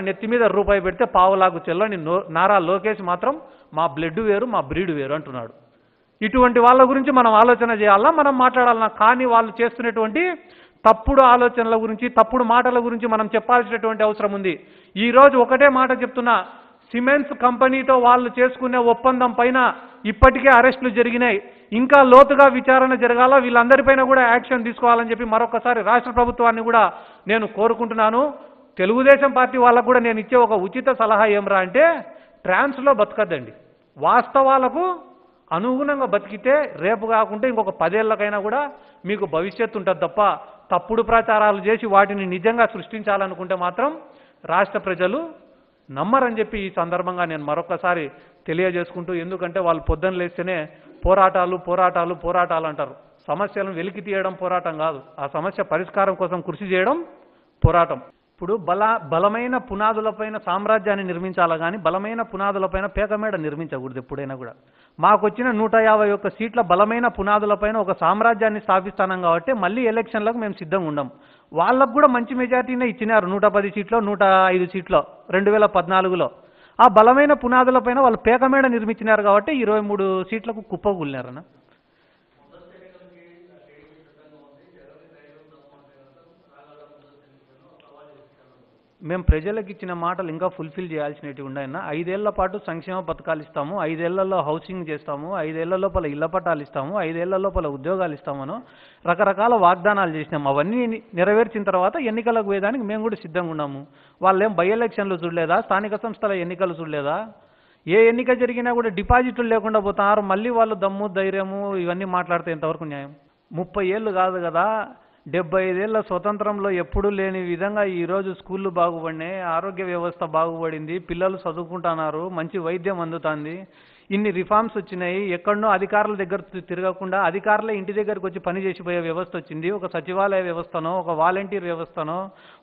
నెత్తి మీద రూపాయి పెడితే పావులాగు చెల్లని నారా లోకేష్ మాత్రం మా బ్లడ్ వేరు మా బ్రీడ్ వేరు అంటున్నాడు. ఇటువంటి వాళ్ళ గురించి మనం ఆలోచన చేయాలా, మనం మాట్లాడాలన్నా. కానీ వాళ్ళు చేస్తున్నటువంటి తప్పుడు ఆలోచనల గురించి, తప్పుడు మాటల గురించి మనం చెప్పాల్సినటువంటి అవసరం ఉంది. ఈరోజు ఒకటే మాట చెప్తున్నా, సిమెంట్స్ కంపెనీతో వాళ్ళు చేసుకునే ఒప్పందం పైన ఇప్పటికే అరెస్టులు జరిగినాయి. ఇంకా లోతుగా విచారణ జరగాల, వీళ్ళందరిపైన కూడా యాక్షన్ తీసుకోవాలని చెప్పి మరొకసారి రాష్ట్ర ప్రభుత్వాన్ని కూడా నేను కోరుకుంటున్నాను. తెలుగుదేశం పార్టీ వాళ్ళకు కూడా నేను ఇచ్చే ఒక ఉచిత సలహా ఏమరా అంటే, ట్రాన్స్లో బతకద్దండి. వాస్తవాలకు అనుగుణంగా బతికితే రేపు కాకుంటే ఇంకొక 10 ఏళ్ళకైనా కూడా మీకు భవిష్యత్తు ఉంటుంది తప్ప, తప్పుడు ప్రచారాలు చేసి వాటిని నిజంగా సృష్టించాలనుకుంటే మాత్రం రాష్ట్ర ప్రజలు నమ్మరని చెప్పి ఈ సందర్భంగా నేను మరొకసారి తెలియజేసుకుంటూ, ఎందుకంటే వాళ్ళు పొద్దున్న లేస్తేనే పోరాటాలు పోరాటాలు పోరాటాలు అంటారు. సమస్యలను వెలికి తీయడం పోరాటం కాదు, ఆ సమస్య పరిష్కారం కోసం కృషి చేయడం పోరాటం. ఇప్పుడు బలమైన పునాదులపైన సామ్రాజ్యాన్ని నిర్మించాలా కానీ బలమైన పునాదులపైన పేకమేడ నిర్మించకూడదు ఎప్పుడైనా కూడా. మాకు వచ్చిన 151 సీట్ల బలమైన పునాదులపైన ఒక సామ్రాజ్యాన్ని స్థాపిస్తానం కాబట్టి మళ్ళీ ఎలక్షన్లకు మేము సిద్ధంగా ఉండం. వాళ్ళకు కూడా మంచి మెజార్టీనే ఇచ్చినారు, 110 సీట్లో 105 సీట్లో 2014లో. ఆ బలమైన పునాదులపైన వాళ్ళు పేకమేడ నిర్మించినారు కాబట్టి 23 సీట్లకు కుప్పకూలినారన్న. మేము ప్రజలకు ఇచ్చిన మాటలు ఇంకా ఫుల్ఫిల్ చేయాల్సినవి ఉన్నాయన్న. 5 ఏళ్ల పాటు సంక్షేమ పథకాలు ఇస్తాము, 5 ఏళ్లలో హౌసింగ్ చేస్తాము, 5 ఏళ్ల లోపల ఇళ్ల పట్టాలు ఇస్తాము, 5 ఏళ్ల లోపల ఉద్యోగాలు ఇస్తామనో రకరకాల వాగ్దానాలు చేసినాము. అవన్నీ నెరవేర్చిన తర్వాత ఎన్నికలకు పోయేదానికి మేము కూడా సిద్ధంగా ఉన్నాము. వాళ్ళేం బై ఎలక్షన్లు చూడలేదా, స్థానిక సంస్థల ఎన్నికలు చూడలేదా? ఏ ఎన్నిక జరిగినా కూడా డిపాజిట్లు లేకుండా పోతున్నారు. మళ్ళీ వాళ్ళు దమ్ము ధైర్యము ఇవన్నీ మాట్లాడితే ఎంతవరకు న్యాయం? 30 ఏళ్ళు కాదు కదా, 75 ఏళ్ల స్వతంత్రంలో ఎప్పుడూ లేని విధంగా ఈరోజు స్కూళ్ళు బాగుపడినాయి, ఆరోగ్య వ్యవస్థ బాగుపడింది, పిల్లలు చదువుకుంటున్నారు, మంచి వైద్యం అందుతుంది, ఇన్ని రిఫార్మ్స్ వచ్చినాయి. ఎక్కడనో అధికారుల దగ్గర తిరగకుండా అధికారులే ఇంటి దగ్గరకు వచ్చి పని చేసిపోయే వ్యవస్థ వచ్చింది. ఒక సచివాలయ వ్యవస్థనో, ఒక వాలంటీర్ వ్యవస్థనో,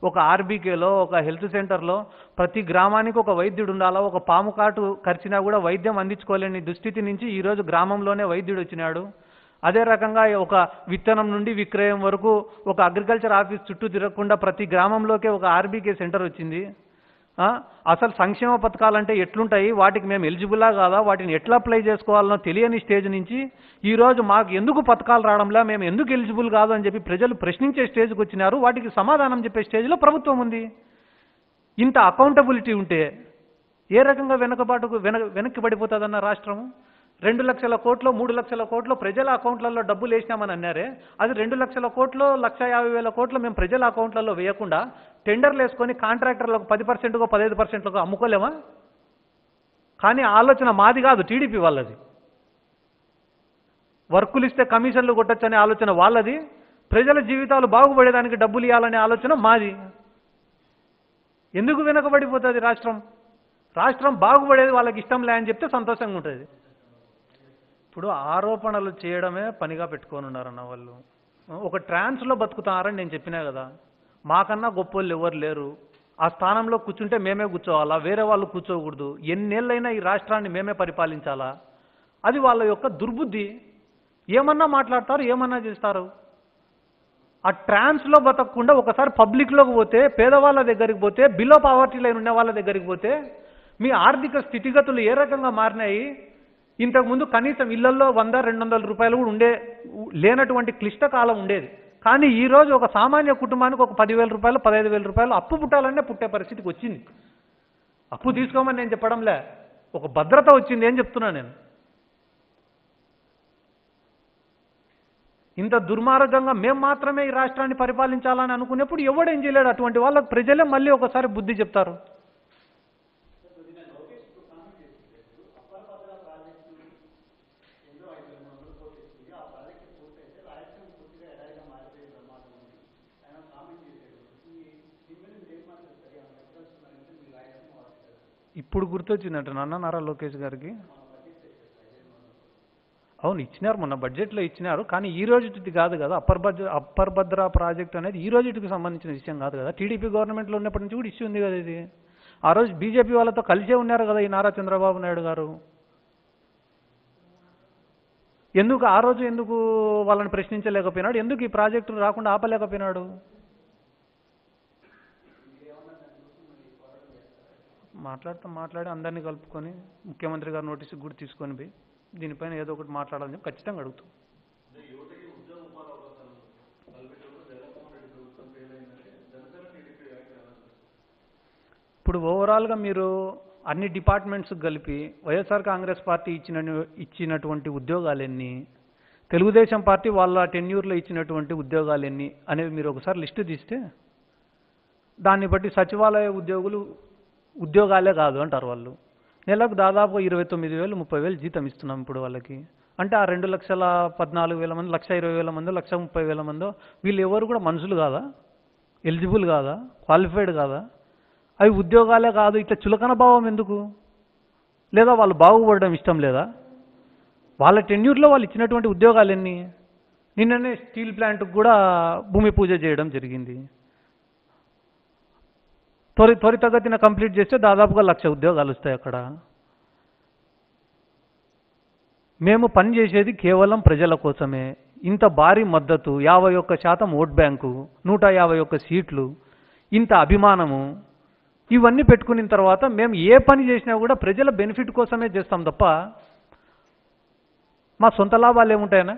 ఒక ఆర్బీకేలో, ఒక హెల్త్ సెంటర్లో ప్రతి గ్రామానికి ఒక వైద్యుడు ఉండాలా. ఒక పాము కాటు కరిచినా కూడా వైద్యం అందించుకోలేని దుస్థితి నుంచి ఈరోజు గ్రామంలోనే వైద్యుడు వచ్చినాడు. అదే రకంగా ఒక విత్తనం నుండి విక్రయం వరకు ఒక అగ్రికల్చర్ ఆఫీస్ చుట్టూ తిరగకుండా ప్రతి గ్రామంలోకే ఒక ఆర్బీకే సెంటర్ వచ్చింది. అసలు సంక్షేమ పథకాలంటే ఎట్లుంటాయి, వాటికి మేము ఎలిజిబులా కాదా, వాటిని ఎట్లా అప్లై చేసుకోవాలనో తెలియని స్టేజ్ నుంచి ఈరోజు మాకు ఎందుకు పథకాలు రావడంలా, మేము ఎందుకు ఎలిజిబుల్ కాదు అని చెప్పి ప్రజలు ప్రశ్నించే స్టేజ్కి వచ్చినారు. వాటికి సమాధానం చెప్పే స్టేజ్లో ప్రభుత్వం ఉంది. ఇంత అకౌంటబిలిటీ ఉంటే ఏ రకంగా వెనక్కి పడిపోతుందన్న రాష్ట్రము? 2 లక్షల కోట్లు 3 లక్షల కోట్లు ప్రజల అకౌంట్లలో డబ్బులు వేసినామని అన్నారే, అది 2 లక్షల కోట్లు 1,50,000 కోట్లు మేము ప్రజల అకౌంట్లలో వేయకుండా టెండర్లు వేసుకొని కాంట్రాక్టర్లకు 10%కో 15%కో అమ్ముకోలేమా? కానీ ఆలోచన మాది కాదు, టీడీపీ వాళ్ళది. వర్కులు ఇస్తే కమిషన్లు కొట్టొచ్చనే ఆలోచన వాళ్ళది, ప్రజల జీవితాలు బాగుపడేదానికి డబ్బులు ఇవ్వాలనే ఆలోచన మాది. ఎందుకు వెనకబడిపోతుంది రాష్ట్రం? రాష్ట్రం బాగుపడేది వాళ్ళకి ఇష్టం లే అని చెప్తే సంతోషంగా ఉంటుంది. ఇప్పుడు ఆరోపణలు చేయడమే పనిగా పెట్టుకొని ఉన్నారన్న వాళ్ళు. ఒక ట్రాన్స్లో బతుకుతున్నారని నేను చెప్పినా కదా, మాకన్నా గొప్పోళ్ళు ఎవరు లేరు. ఆ స్థానంలో కూర్చుంటే మేమే కూర్చోవాలా, వేరే వాళ్ళు కూర్చోకూడదు. ఎన్నేళ్ళైనా ఈ రాష్ట్రాన్ని మేమే పరిపాలించాలా? అది వాళ్ళ యొక్క దుర్బుద్ధి. ఏమన్నా మాట్లాడతారు, ఏమన్నా చేస్తారు. ఆ ట్రాన్స్లో బతకకుండా ఒకసారి పబ్లిక్లోకి పోతే, పేదవాళ్ళ దగ్గరికి పోతే, బిలో పావర్టీ లైన్ ఉన్న వాళ్ళ దగ్గరికి పోతే మీ ఆర్థిక స్థితిగతులు ఏ రకంగా మారినాయి? ఇంతకుముందు కనీసం ఇళ్లలో 100-200 రూపాయలు కూడా లేనటువంటి క్లిష్టకాలం ఉండేది. కానీ ఈరోజు ఒక సామాన్య కుటుంబానికి ఒక 10,000 రూపాయలు 15,000 రూపాయలు అప్పు పుట్టాలనే పుట్టే పరిస్థితికి వచ్చింది. అప్పు తీసుకోమని నేను చెప్పడంలే, ఒక భద్రత వచ్చింది అని చెప్తున్నా నేను. ఇంత దుర్మార్గంగా మేము మాత్రమే ఈ రాష్ట్రాన్ని పరిపాలించాలని అనుకునేప్పుడు ఎవడేం చేయలేడు. అటువంటి వాళ్ళకు ప్రజలే మళ్ళీ ఒకసారి బుద్ధి చెప్తారు. ఇప్పుడు గుర్తొచ్చిందంట నారా లోకేష్ గారికి. అవును, ఇచ్చినారు, మొన్న బడ్జెట్లో ఇచ్చినారు. కానీ ఈ రోజుది కాదు కదా, అప్పర్ భద్ర ప్రాజెక్ట్ అనేది ఈ రోజుకి సంబంధించిన విషయం కాదు కదా. టీడీపీ గవర్నమెంట్లో ఉన్నప్పటి నుంచి కూడా ఇష్యూ ఉంది కదా ఇది. ఆ రోజు బీజేపీ వాళ్ళతో కలిసే ఉన్నారు కదా ఈ నారా చంద్రబాబు నాయుడు గారు. ఎందుకు ఆ రోజు ఎందుకు వాళ్ళని ప్రశ్నించలేకపోయినాడు? ఎందుకు ఈ ప్రాజెక్టులు రాకుండా ఆపలేకపోయినాడు? మాట్లాడి అందరినీ కలుపుకొని ముఖ్యమంత్రి గారు నోటీసు కూడా తీసుకొని పోయి దీనిపైన ఏదో ఒకటి మాట్లాడాలని చెప్పి ఖచ్చితంగా అడుగుతాం. ఇప్పుడు ఓవరాల్గా మీరు అన్ని డిపార్ట్మెంట్స్ కలిపి వైఎస్ఆర్ కాంగ్రెస్ పార్టీ ఇచ్చినటువంటి ఉద్యోగాలు ఎన్ని, తెలుగుదేశం పార్టీ వాళ్ళ టెన్యూర్లో ఇచ్చినటువంటి ఉద్యోగాలు ఎన్ని అనేవి మీరు ఒకసారి లిస్టు తీస్తే దాన్ని బట్టి సచివాలయ ఉద్యోగాలే కాదు అంటారు వాళ్ళు. నెలకు దాదాపు 29,000 30,000 జీతం ఇస్తున్నాం ఇప్పుడు వాళ్ళకి. అంటే ఆ 2,14,000 మంది, 1,20,000 మంది, 1,30,000 మందో వీళ్ళు ఎవరు కూడా మనుషులు కాదా, ఎలిజిబుల్ కాదా, క్వాలిఫైడ్ కాదా? అవి ఉద్యోగాలే కాదు, ఇట్లా చులకన భావం ఎందుకు? లేదా వాళ్ళు బాగుపడడం ఇష్టం లేదా? వాళ్ళ టెన్యూర్లో వాళ్ళు ఇచ్చినటువంటి ఉద్యోగాలు ఎన్ని? నిన్ననే స్టీల్ ప్లాంట్కి కూడా భూమి పూజ చేయడం జరిగింది. త్వరితగతిన కంప్లీట్ చేస్తే దాదాపుగా 1,00,000 ఉద్యోగాలు వస్తాయి అక్కడ. మేము పనిచేసేది కేవలం ప్రజల కోసమే. ఇంత భారీ మద్దతు, 51% ఓట్ బ్యాంకు, 151 సీట్లు, ఇంత అభిమానము, ఇవన్నీ పెట్టుకున్న తర్వాత మేము ఏ పని చేసినా కూడా ప్రజల బెనిఫిట్ కోసమే చేస్తాం తప్ప మా సొంత లాభాలు ఏముంటాయనా?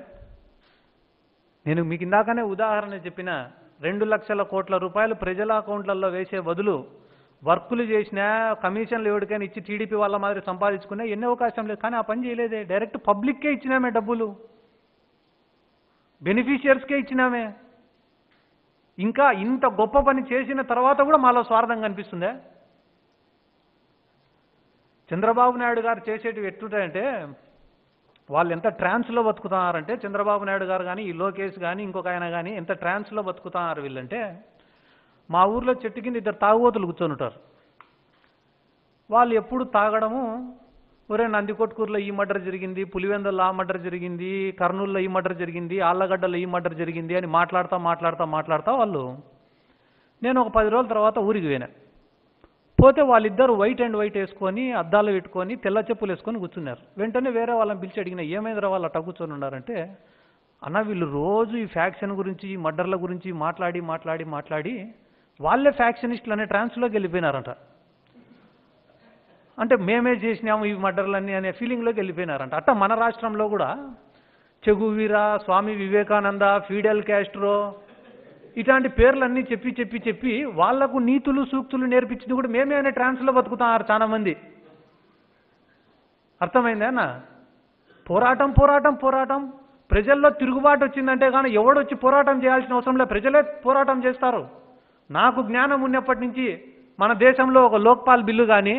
నేను మీకు ఇందాకనే ఉదాహరణ చెప్పిన 2,00,000 కోట్ల రూపాయలు ప్రజల అకౌంట్లలో వేసే బదులు వర్కులు చేసినా, కమిషన్లు ఎవరికైనా ఇచ్చి టీడీపీ వాళ్ళ మాదిరి సంపాదించుకున్నా ఎన్ని అవకాశం లేదు. కానీ ఆ పని చేయలేదే. డైరెక్ట్ పబ్లిక్కే ఇచ్చినామే డబ్బులు, బెనిఫిషియర్స్కే ఇచ్చినామే. ఇంకా ఇంత గొప్ప పని చేసిన తర్వాత కూడా మాలో స్వార్థం కనిపిస్తుందే? చంద్రబాబు నాయుడు గారు చేసేటివి ఎట్లుంటాయంటే, వాళ్ళు ఎంత ట్రాన్స్లో బతుకుతున్నారంటే, చంద్రబాబు నాయుడు గారు కానీ, ఈ లోకేష్ కానీ, ఇంకొక ఆయన కానీ ఎంత ట్రాన్స్లో బతుకుతున్నారు వీళ్ళంటే, మా ఊర్లో చెట్టు కింద 2 తాగుబోతులు కూర్చొని ఉంటారు. వాళ్ళు ఎప్పుడు తాగడము, ఒరే నందికొట్కూరులో ఈ మర్డర్ జరిగింది, పులివెందుల్లో ఆ మర్డర్ జరిగింది, కర్నూలులో ఈ మర్డర్ జరిగింది, ఆళ్ళగడ్డలో ఈ మర్డర్ జరిగింది అని మాట్లాడుతా వాళ్ళు. నేను ఒక 10 రోజుల తర్వాత ఊరికి పోయినా. పోతే వాళ్ళిద్దరు వైట్ అండ్ వైట్ వేసుకొని, అద్దాలు పెట్టుకొని, తెల్ల చెప్పులు వేసుకొని కూర్చున్నారు. వెంటనే వేరే వాళ్ళని పిలిచి అడిగిన, ఏమైందిరా వాళ్ళు అట్ట కూర్చొని ఉన్నారంటే, అన్న వీళ్ళు రోజు ఈ ఫ్యాక్షన్ గురించి, ఈ మర్డర్ల గురించి మాట్లాడి వాళ్ళే ఫ్యాక్షనిస్టులు అనే ట్రాన్స్లోకి వెళ్ళిపోయినారంట. అంటే మేమే చేసినాము ఈ మర్డర్లన్నీ అనే ఫీలింగ్లోకి వెళ్ళిపోయినారంట. అట్ట మన రాష్ట్రంలో కూడా చెగువీరా, స్వామి వివేకానంద, ఫిడెల్ క్యాస్ట్రో ఇట్లాంటి పేర్లన్నీ చెప్పి వాళ్లకు నీతులు సూక్తులు నేర్పించింది కూడా మేమే అనే ట్రాన్స్లో బతుకుతున్నారు చాలా మంది. అర్థమైందా అన్న? పోరాటం ప్రజల్లో తిరుగుబాటు వచ్చిందంటే కానీ ఎవడొచ్చి పోరాటం చేయాల్సిన అవసరం లేదు, ప్రజలే పోరాటం చేస్తారు. నాకు జ్ఞానం ఉన్నప్పటి నుంచి మన దేశంలో ఒక లోక్పాల్ బిల్లు కానీ,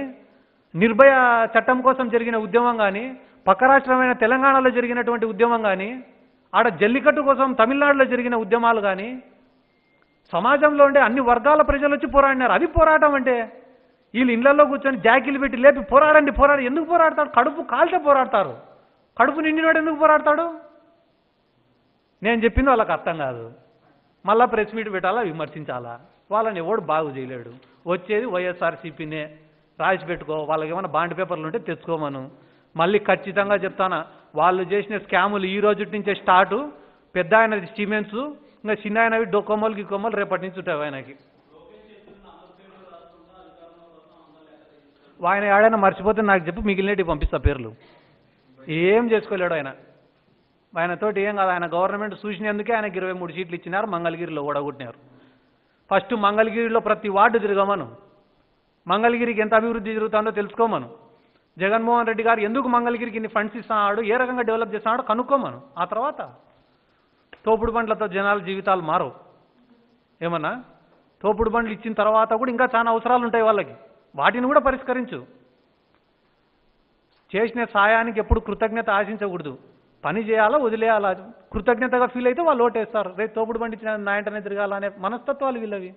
నిర్భయ చట్టం కోసం జరిగిన ఉద్యమం కానీ, పక్క రాష్ట్రమైన తెలంగాణలో జరిగినటువంటి ఉద్యమం కానీ, ఆడ జల్లికట్టు కోసం తమిళనాడులో జరిగిన ఉద్యమాలు కానీ, సమాజంలో ఉండే అన్ని వర్గాల ప్రజలు వచ్చి పోరాడినారు. అది పోరాటం అంటే. వీళ్ళు ఇళ్లలో కూర్చొని జాకీలు పెట్టి లేపి పోరాడి ఎందుకు పోరాడతాడు? కడుపు కాల్చే పోరాడతారు. కడుపు నిండినాడు ఎందుకు పోరాడతాడు? నేను చెప్పింది వాళ్ళకి అర్థం కాదు. మళ్ళా ప్రెస్ మీట్ పెట్టాలా, విమర్శించాలా? వాళ్ళని ఎవడు బాగు చేయలేడు. వచ్చేది వైఎస్ఆర్సీపీనే. రాసి పెట్టుకో, వాళ్ళకి ఏమైనా బాండ్ పేపర్లు ఉంటే తెచ్చుకోమను. మళ్ళీ ఖచ్చితంగా చెప్తానా, వాళ్ళు చేసిన స్కాములు ఈ రోజు నుంచే స్టార్టు. పెద్ద ఆయనది సిమెంట్స్, ఇంకా చిన్న ఆయనవి డొక్కొమ్మలు గిక్కొమ్మలు రేపటి నుంచి ఉంటాయి ఆయనకి. ఆయన ఏడైనా మర్చిపోతే నాకు చెప్పి మిగిలినవి పంపిస్తా పేర్లు. ఏం చేసుకోలేడు ఆయన. ఆయనతోటి ఏం కాదు. ఆయన గవర్నమెంట్ చూసినందుకే ఆయనకి 23 సీట్లు ఇచ్చినారు, మంగళగిరిలో ఓడగొట్టినారు. ఫస్ట్ మంగళగిరిలో ప్రతి వార్డు తిరగమను, మంగళగిరికి ఎంత అభివృద్ధి జరుగుతుందో తెలుసుకోమను. జగన్మోహన్ రెడ్డి గారు ఎందుకు మంగళగిరికి ఇన్ని ఫండ్స్ ఇస్తున్నాడు, ఏ రకంగా డెవలప్ చేస్తున్నాడో కనుక్కోమను. ఆ తర్వాత తోపుడు బండ్లతో జనాల జీవితాలు మారవు. ఏమన్నా తోపుడు బండ్లు ఇచ్చిన తర్వాత కూడా ఇంకా చాలా అవసరాలు ఉంటాయి వాళ్ళకి, వాటిని కూడా పరిష్కరించు. చేసిన సాయానికి ఎప్పుడు కృతజ్ఞత ఆశించకూడదు. పని చేయాలా, వదిలేయాలా. కృతజ్ఞతగా ఫీల్ అయితే వాళ్ళు ఓటేస్తారు. రేపు తోపుడు బండి ఇచ్చిన నా వెంటనే తిరగాలనే మనస్తత్వాలు వీళ్ళవి.